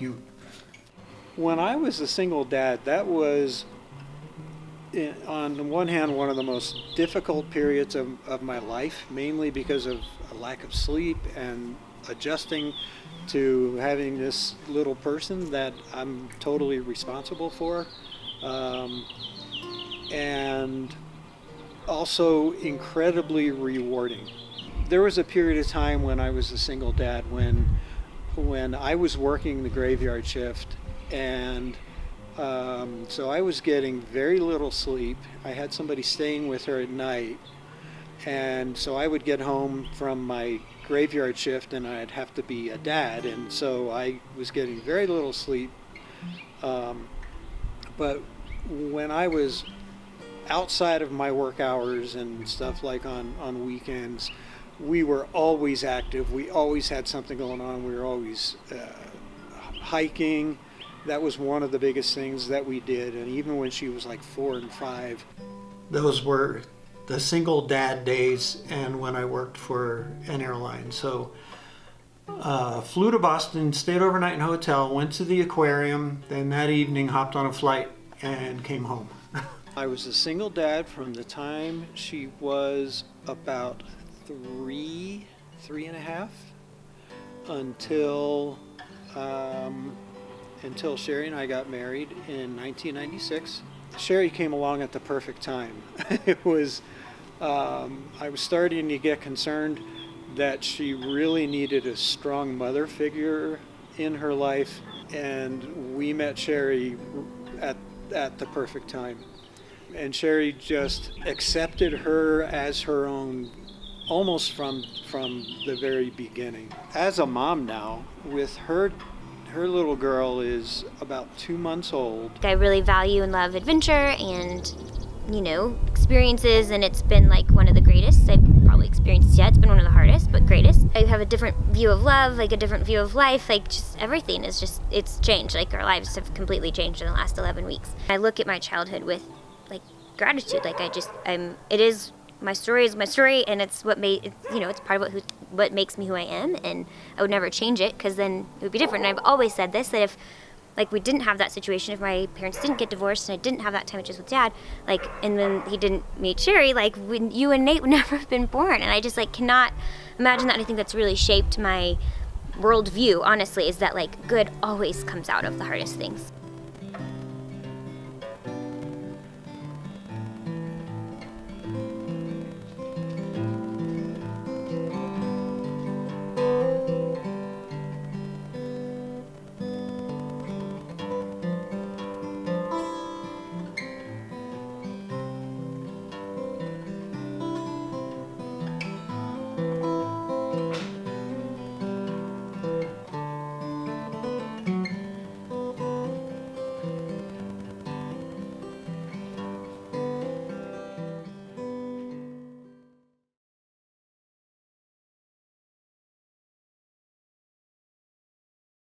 you? When I was a single dad, that was, on the one hand, one of the most difficult periods of my life, mainly because of a lack of sleep and adjusting to having this little person that I'm totally responsible for. And also incredibly rewarding. There was a period of time when I was a single dad when I was working the graveyard shift, and so I was getting very little sleep. I had somebody staying with her at night, and so I would get home from my graveyard shift and I'd have to be a dad, and so I was getting very little sleep. But when I was outside of my work hours and stuff, like on weekends, we were always active. We always had something going on. We were always hiking. That was one of the biggest things that we did. And even when she was like 4 and 5, those were the single dad days, and when I worked for an airline. So flew to Boston, stayed overnight in a hotel, went to the aquarium, then that evening hopped on a flight and came home. I was a single dad from the time she was about 3.5, until Sherry and I got married in 1996. Sherry came along at the perfect time. It was, I was starting to get concerned that she really needed a strong mother figure in her life, and we met Sherry at the perfect time. And Sherry just accepted her as her own almost from the very beginning. As a mom now, with her little girl is about 2 months old. I really value and love adventure and, experiences, and it's been like one of the greatest I've probably experienced yet. It's been one of the hardest, but greatest. I have a different view of love, like a different view of life, like just everything is it's changed. Like our lives have completely changed in the last 11 weeks. I look at my childhood with like gratitude. Like my story is my story, and it's what it's part of what makes me who I am, and I would never change it, because then it would be different. And I've always said this, that if we didn't have that situation, if my parents didn't get divorced and I didn't have that time just with Dad, and then he didn't meet Sherry, when you and Nate would never have been born. And I just cannot imagine that. And I think that's really shaped my worldview, honestly, is that good always comes out of the hardest things.